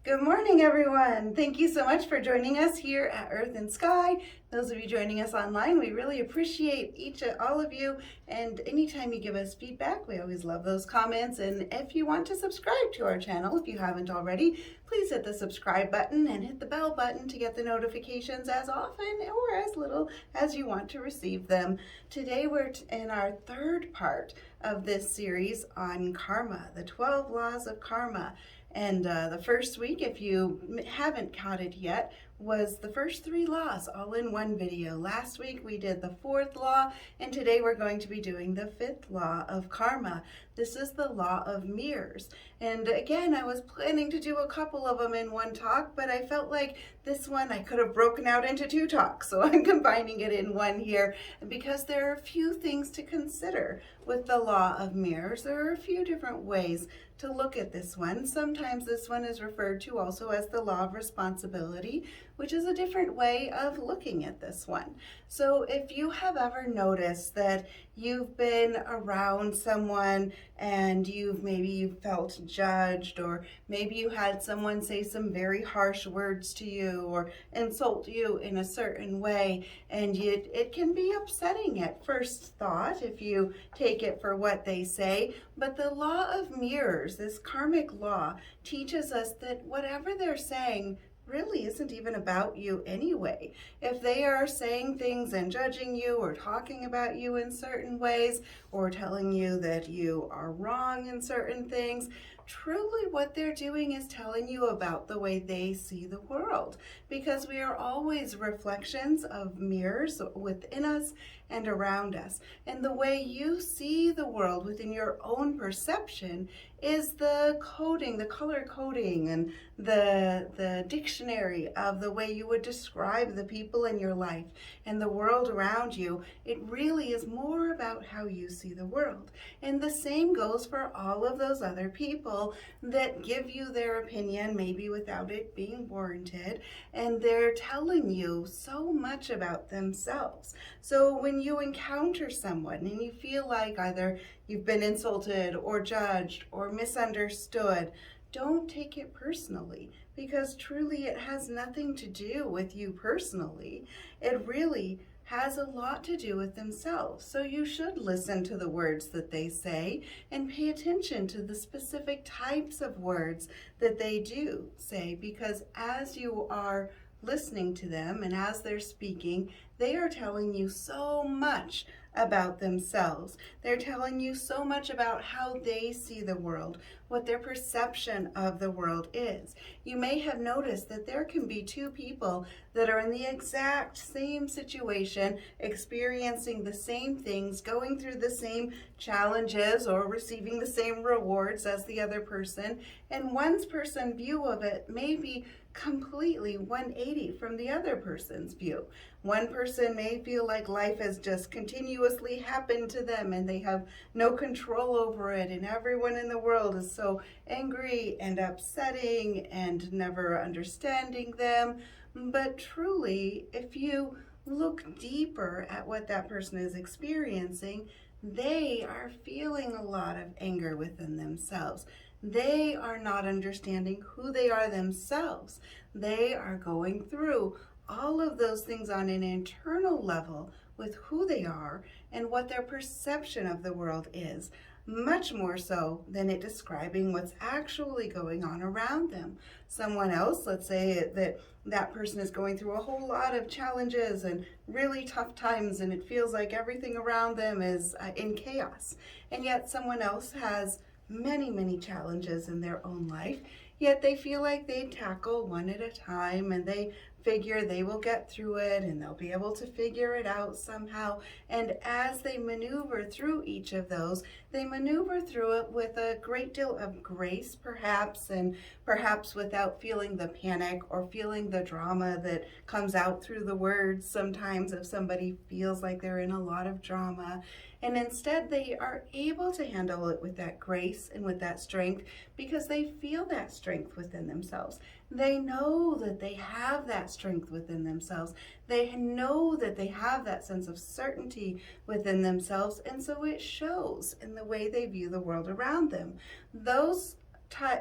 Good morning, everyone. Thank you so much for joining us here at Earth and Sky. Those of you joining us online, we really appreciate all of you. And anytime you give us feedback, we always love those comments. And if you want to subscribe to our channel, if you haven't already, please hit the subscribe button and hit the bell button to get the notifications as often or as little as you want to receive them. Today we're in our third part of this series on karma, the 12 laws of karma. And the first week, if you haven't caught it yet, was the first 3 laws all in one video. Last week we did the 4th law, and today we're going to be doing the 5th law of karma. This is the law of mirrors. And again, I was planning to do a couple of them in one talk, but I felt like this one I could have broken out into 2 talks, so I'm combining it in one here because there are a few things to consider with the law of mirrors. There are a few different ways to look at this one. Sometimes this one is referred to also as the law of responsibility, which is a different way of looking at this one. So if you have ever noticed that you've been around someone and maybe you felt judged, or maybe you had someone say some very harsh words to you or insult you in a certain way, and it can be upsetting at first thought if you take it for what they say. But the law of mirrors, this karmic law, teaches us that whatever they're saying really isn't even about you anyway. If they are saying things and judging you or talking about you in certain ways or telling you that you are wrong in certain things, truly what they're doing is telling you about the way they see the world, because we are always reflections of mirrors within us and around us. And the way you see the world within your own perception is the coding, the color coding, and the dictionary of the way you would describe the people in your life and the world around you. It really is more about how you see the world. And the same goes for all of those other people that give you their opinion, maybe without it being warranted, and they're telling you so much about themselves. So when you encounter someone and you feel like either you've been insulted or judged or misunderstood, don't take it personally, because truly it has nothing to do with you personally. It really has a lot to do with themselves. So you should listen to the words that they say and pay attention to the specific types of words that they do say, because as you are listening to them and as they're speaking, they are telling you so much about themselves. They're telling you so much about how they see the world, what their perception of the world is. You may have noticed that there can be 2 people that are in the exact same situation, experiencing the same things, going through the same challenges, or receiving the same rewards as the other person, and one person's view of it may be completely 180 from the other person's view. One person may feel like life has just continuously happened to them and they have no control over it, and everyone in the world is so angry and upsetting and never understanding them. But truly, if you look deeper at what that person is experiencing, they are feeling a lot of anger within themselves. They are not understanding who they are themselves. They are going through all of those things on an internal level with who they are and what their perception of the world is, much more so than it describing what's actually going on around them. Someone else, let's say that person is going through a whole lot of challenges and really tough times, and it feels like everything around them is in chaos. And yet someone else has many, many challenges in their own life, yet they feel like they tackle one at a time, and they figure they will get through it and they'll be able to figure it out somehow. And as they maneuver through each of those, they maneuver through it with a great deal of grace, perhaps, and perhaps without feeling the panic or feeling the drama that comes out through the words sometimes if somebody feels like they're in a lot of drama. And instead, they are able to handle it with that grace and with that strength because they feel that strength within themselves. They know that they have that strength within themselves. They know that they have that sense of certainty within themselves, and so it shows in the way they view the world around them. Those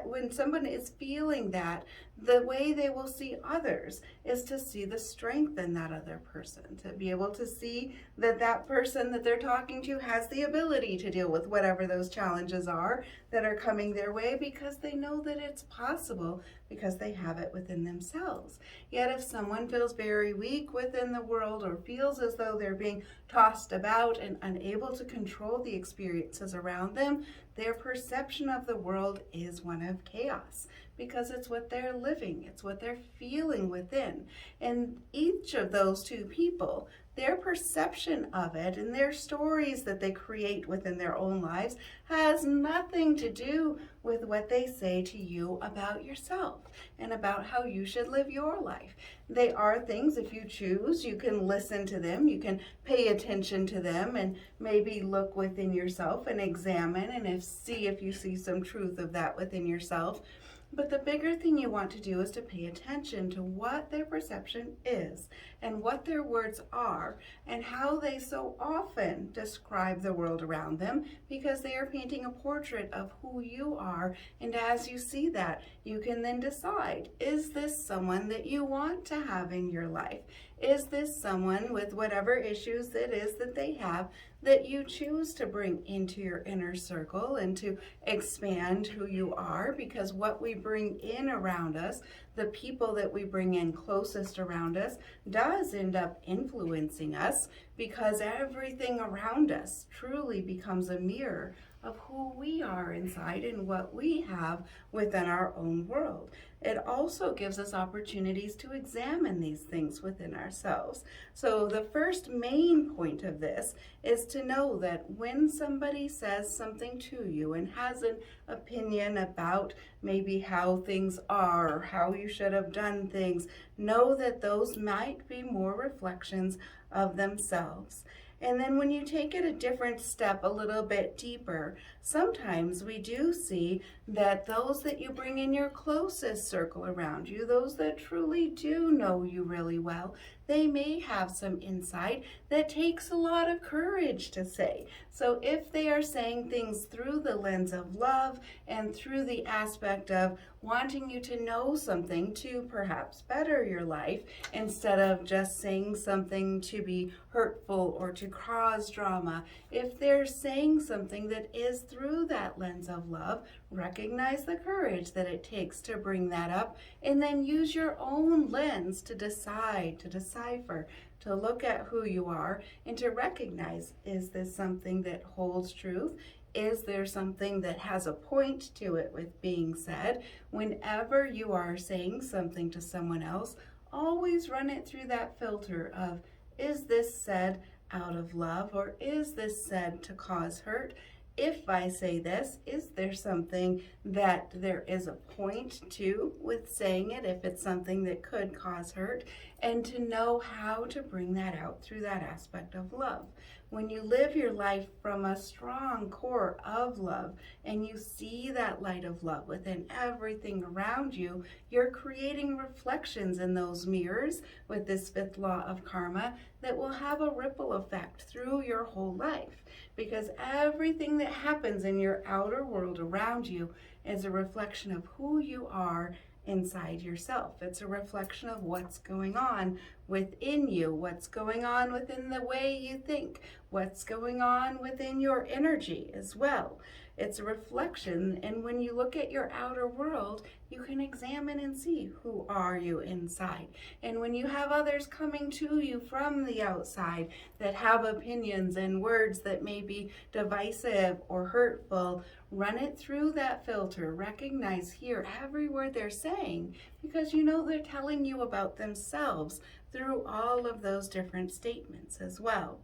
when someone is feeling that, the way they will see others is to see the strength in that other person, to be able to see that that person that they're talking to has the ability to deal with whatever those challenges are that are coming their way, because they know that it's possible, because they have it within themselves. Yet if someone feels very weak within the world, or feels as though they're being tossed about and unable to control the experiences around them, their perception of the world is one of chaos, because it's what they're living, it's what they're feeling within. And each of those two people, their perception of it and their stories that they create within their own lives has nothing to do with what they say to you about yourself and about how you should live your life. They are things, if you choose, you can listen to them, you can pay attention to them, and maybe look within yourself and examine and see if you see some truth of that within yourself. But the bigger thing you want to do is to pay attention to what their perception is and what their words are and how they so often describe the world around them, because they are painting a portrait of who you are. And as you see that, you can then decide, is this someone that you want to have in your life? Is this someone with whatever issues it is that they have that you choose to bring into your inner circle and to expand who you are? Because what we bring in around us, the people that we bring in closest around us, does end up influencing us, because everything around us truly becomes a mirror of who we are inside and what we have within our own world. It also gives us opportunities to examine these things within ourselves. So the first main point of this is to know that when somebody says something to you and has an opinion about maybe how things are or how you should have done things, know that those might be more reflections of themselves. And then when you take it a different step, a little bit deeper, sometimes we do see that those that you bring in your closest circle around you, those that truly do know you really well, they may have some insight that takes a lot of courage to say. So if they are saying things through the lens of love and through the aspect of wanting you to know something to perhaps better your life, instead of just saying something to be hurtful or to cause drama, if they're saying something that is through that lens of love, recognize the courage that it takes to bring that up, and then use your own lens to decide, to decipher, to look at who you are and to recognize, is this something that holds truth? Is there something that has a point to it with being said? Whenever you are saying something to someone else, always run it through that filter of, is this said out of love, or is this said to cause hurt? If I say this, is there something that there is a point to with saying it, if it's something that could cause hurt? And to know how to bring that out through that aspect of love. When you live your life from a strong core of love and you see that light of love within everything around you, you're creating reflections in those mirrors with this fifth law of karma that will have a ripple effect through your whole life. Because everything that happens in your outer world around you is a reflection of who you are inside yourself. It's a reflection of what's going on within you, what's going on within the way you think, what's going on within your energy as well. It's a reflection, and when you look at your outer world, you can examine and see, who are you inside? And when you have others coming to you from the outside that have opinions and words that may be divisive or hurtful, run it through that filter. Recognize, hear every word they're saying, because you know they're telling you about themselves through all of those different statements as well.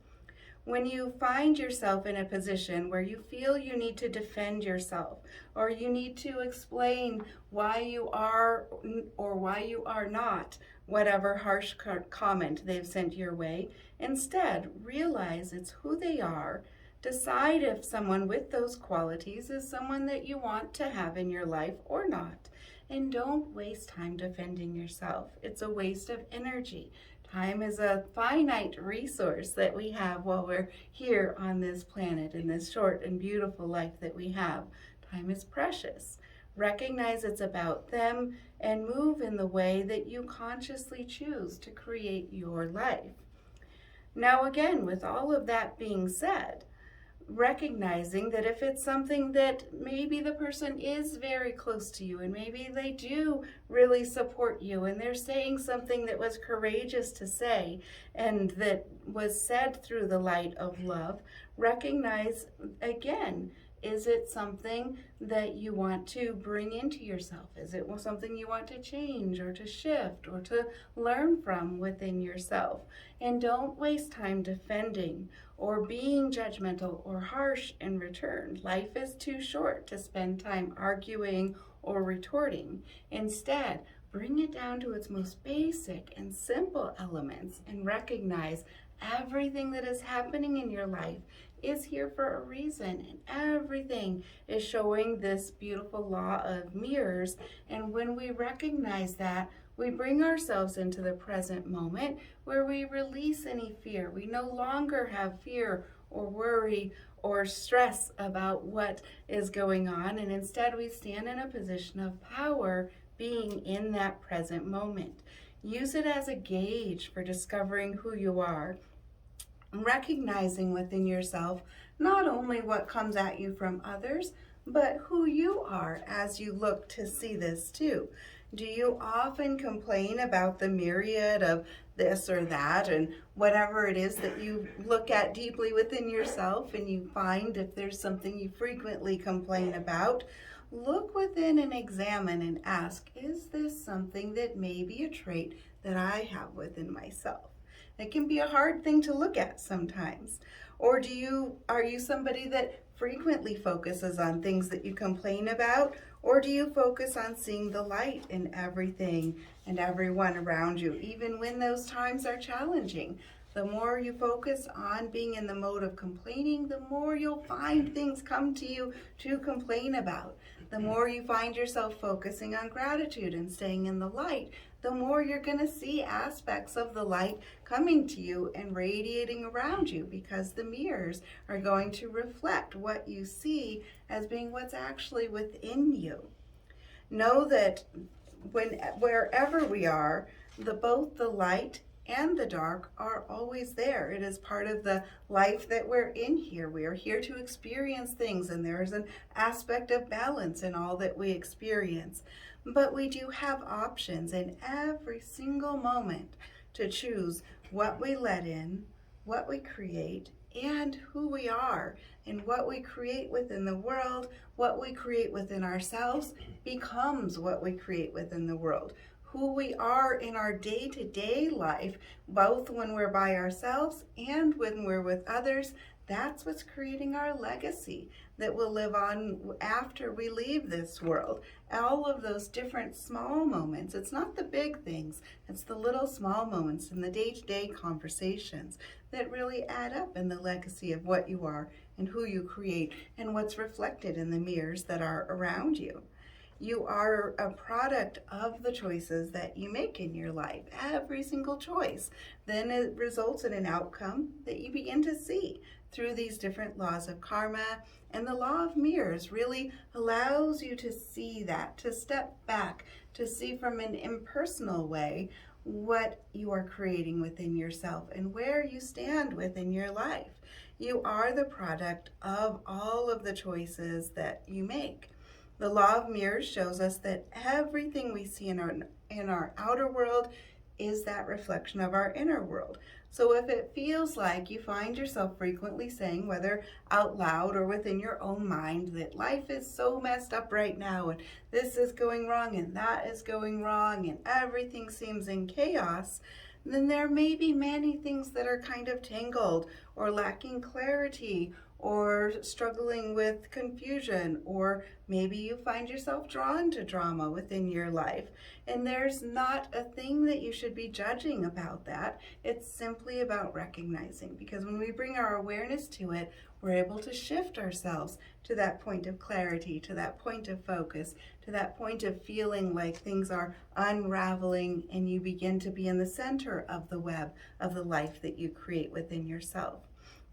When you find yourself in a position where you feel you need to defend yourself, or you need to explain why you are or why you are not whatever harsh comment they've sent your way, instead realize it's who they are. Decide if someone with those qualities is someone that you want to have in your life or not. And don't waste time defending yourself. It's a waste of energy. Time is a finite resource that we have while we're here on this planet in this short and beautiful life that we have. Time is precious. Recognize it's about them and move in the way that you consciously choose to create your life. Now, again, with all of that being said, recognizing that if it's something that maybe the person is very close to you and maybe they do really support you and they're saying something that was courageous to say and that was said through the light of love, recognize again, is it something that you want to bring into yourself? Is it something you want to change or to shift or to learn from within yourself? And don't waste time defending or being judgmental or harsh in return. Life is too short to spend time arguing or retorting. Instead, bring it down to its most basic and simple elements and recognize everything that is happening in your life is here for a reason, and everything is showing this beautiful law of mirrors. And when we recognize that, we bring ourselves into the present moment where we release any fear. We no longer have fear or worry or stress about what is going on, and instead we stand in a position of power, being in that present moment. Use it as a gauge for discovering who you are, recognizing within yourself not only what comes at you from others, but who you are as you look to see this too. Do you often complain about the myriad of this or that and whatever it is that you look at deeply within yourself and you find if there's something you frequently complain about? Look within and examine and ask, is this something that may be a trait that I have within myself? It can be a hard thing to look at sometimes. Or are you somebody that frequently focuses on things that you complain about? Or do you focus on seeing the light in everything and everyone around you, even when those times are challenging? The more you focus on being in the mode of complaining, the more you'll find things come to you to complain about. The more you find yourself focusing on gratitude and staying in the light, the more you're going to see aspects of the light coming to you and radiating around you, because the mirrors are going to reflect what you see as being what's actually within you. Know that wherever we are, both the light and the dark are always there. It is part of the life that we're in here. We are here to experience things, and there is an aspect of balance in all that we experience. But we do have options in every single moment to choose what we let in, what we create, and who we are. And what we create within the world, what we create within ourselves, becomes what we create within the world. Who we are in our day-to-day life, both when we're by ourselves and when we're with others, that's what's creating our legacy that will live on after we leave this world. All of those different small moments, it's not the big things, it's the little small moments in the day-to-day conversations that really add up in the legacy of what you are and who you create and what's reflected in the mirrors that are around you. You are a product of the choices that you make in your life, every single choice. Then it results in an outcome that you begin to see through these different laws of karma. And the law of mirrors really allows you to see that, to step back, to see from an impersonal way what you are creating within yourself and where you stand within your life. You are the product of all of the choices that you make. The law of mirrors shows us that everything we see in our outer world is that reflection of our inner world. So if it feels like you find yourself frequently saying, whether out loud or within your own mind, that life is so messed up right now and this is going wrong and that is going wrong and everything seems in chaos, then there may be many things that are kind of tangled or lacking clarity or struggling with confusion, or maybe you find yourself drawn to drama within your life. And there's not a thing that you should be judging about that. It's simply about recognizing, because when we bring our awareness to it, we're able to shift ourselves to that point of clarity, to that point of focus, to that point of feeling like things are unraveling and you begin to be in the center of the web of the life that you create within yourself.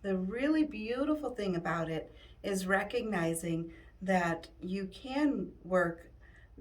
The really beautiful thing about it is recognizing that you can work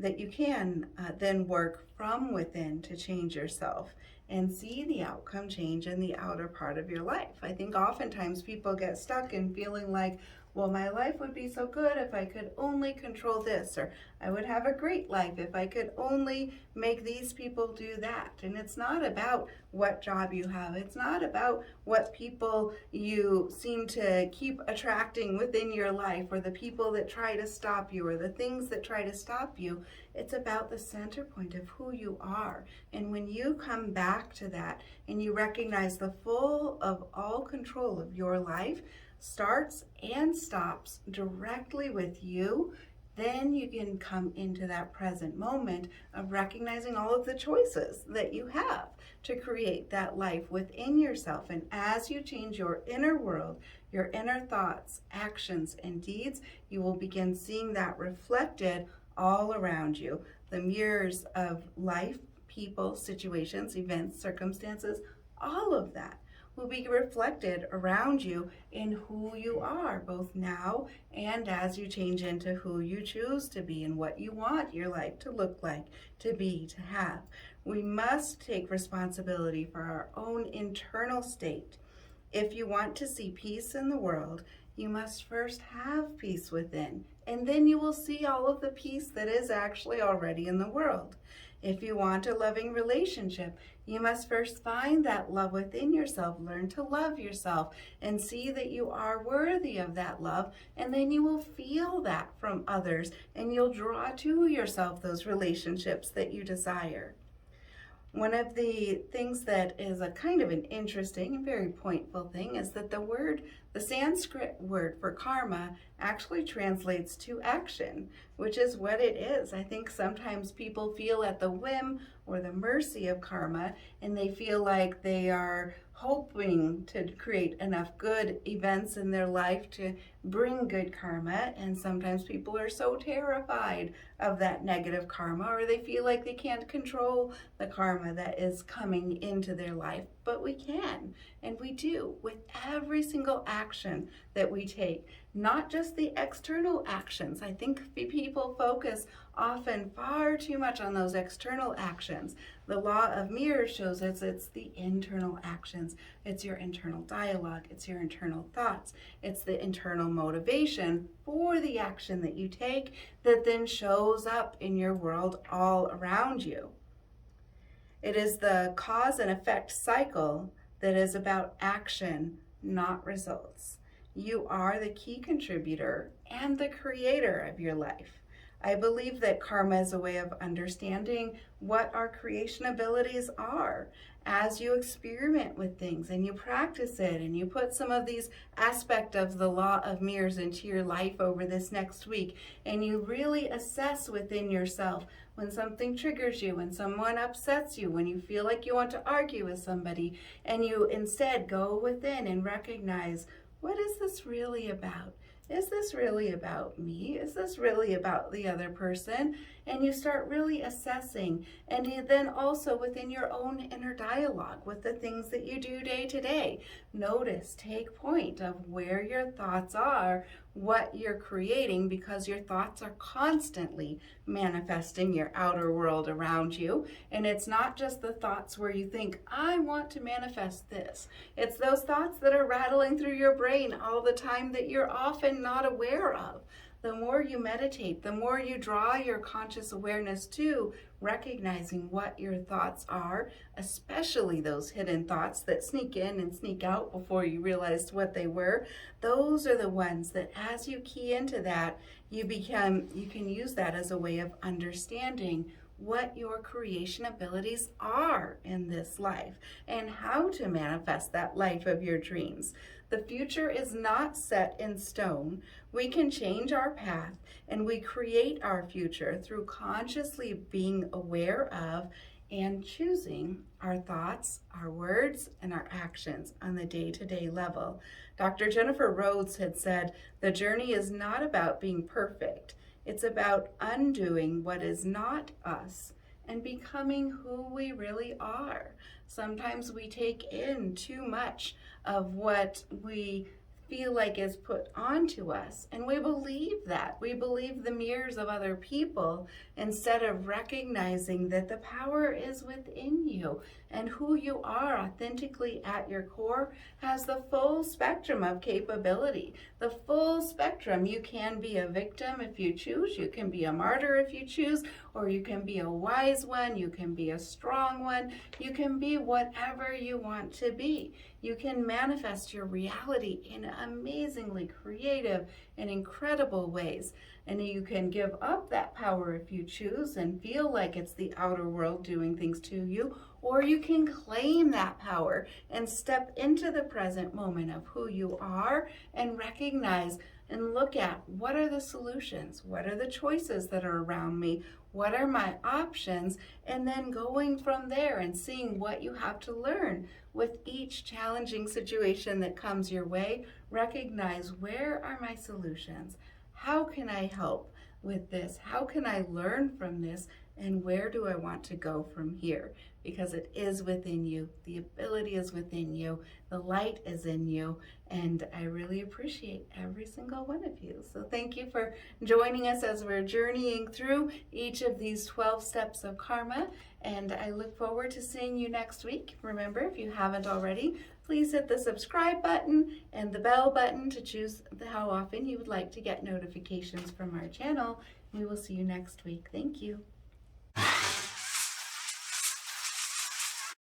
that you can then work from within to change yourself and see the outcome change in the outer part of your life. I think oftentimes people get stuck in feeling like, well, my life would be so good if I could only control this, or I would have a great life if I could only make these people do that. And it's not about what job you have. It's not about what people you seem to keep attracting within your life, or the people that try to stop you, or the things that try to stop you. It's about the center point of who you are. And when you come back to that and you recognize the full of all control of your life starts and stops directly with you, then you can come into that present moment of recognizing all of the choices that you have to create that life within yourself. And as you change your inner world, your inner thoughts, actions, and deeds, you will begin seeing that reflected all around you. The mirrors of life, people, situations, events, circumstances, all of that will be reflected around you in who you are, both now and as you change into who you choose to be and what you want your life to look like, to be, to have. We must take responsibility for our own internal state. If you want to see peace in the world, you must first have peace within, and then you will see all of the peace that is actually already in the world. If you want a loving relationship, you must first find that love within yourself, learn to love yourself, and see that you are worthy of that love, and then you will feel that from others, and you'll draw to yourself those relationships that you desire. One of the things that is a kind of an interesting and very pointful thing is that the Sanskrit word for karma actually translates to action, which is what it is. I think sometimes people feel at the whim or the mercy of karma, and they feel like they are hoping to create enough good events in their life to bring good karma, and sometimes people are so terrified of that negative karma, or they feel like they can't control the karma that is coming into their life. But we can, and we do, with every single action that we take, not just the external actions. I think people focus often far too much on those external actions. The law of mirrors shows us it's the internal actions. It's your internal dialogue. It's your internal thoughts. It's the internal motivation for the action that you take that then shows up in your world all around you. It is the cause and effect cycle that is about action, not results. You are the key contributor and the creator of your life. I believe that karma is a way of understanding what our creation abilities are. As you experiment with things and you practice it and you put some of these aspects of the law of mirrors into your life over this next week, and you really assess within yourself when something triggers you, when someone upsets you, when you feel like you want to argue with somebody, and you instead go within and recognize, what is this really about? Is this really about me? Is this really about the other person? And you start really assessing. And then also within your own inner dialogue with the things that you do day to day. Notice, take point of where your thoughts are, what you're creating, because your thoughts are constantly manifesting your outer world around you. And it's not just the thoughts where you think, I want to manifest this. It's those thoughts that are rattling through your brain all the time that you're often not aware of. The more you meditate, the more you draw your conscious awareness to recognizing what your thoughts are, especially those hidden thoughts that sneak in and sneak out before you realized what they were. Those are the ones that as you key into that, you can use that as a way of understanding what your creation abilities are in this life and how to manifest that life of your dreams. The future is not set in stone. We can change our path and we create our future through consciously being aware of and choosing our thoughts, our words, and our actions on the day-to-day level. Dr. Jennifer Rhodes had said, the journey is not about being perfect. It's about undoing what is not us and becoming who we really are. Sometimes we take in too much of what we feel like is put onto us. And we believe that. We believe the mirrors of other people instead of recognizing that the power is within you, and who you are authentically at your core has the full spectrum of capability. The full spectrum. You can be a victim if you choose. You can be a martyr if you choose, or you can be a wise one. You can be a strong one. You can be whatever you want to be. You can manifest your reality in amazingly creative and incredible ways. And you can give up that power if you choose and feel like it's the outer world doing things to you, or you can claim that power and step into the present moment of who you are and recognize and look at what are the solutions, what are the choices that are around me, what are my options, and then going from there and seeing what you have to learn with each challenging situation that comes your way. Recognize, where are my solutions? How can I help with this? How can I learn from this? And where do I want to go from here? Because it is within you. The ability is within you. The light is in you. And I really appreciate every single one of you. So thank you for joining us as we're journeying through each of these 12 steps of karma. And I look forward to seeing you next week. Remember, if you haven't already, please hit the subscribe button and the bell button to choose how often you would like to get notifications from our channel. We will see you next week. Thank you.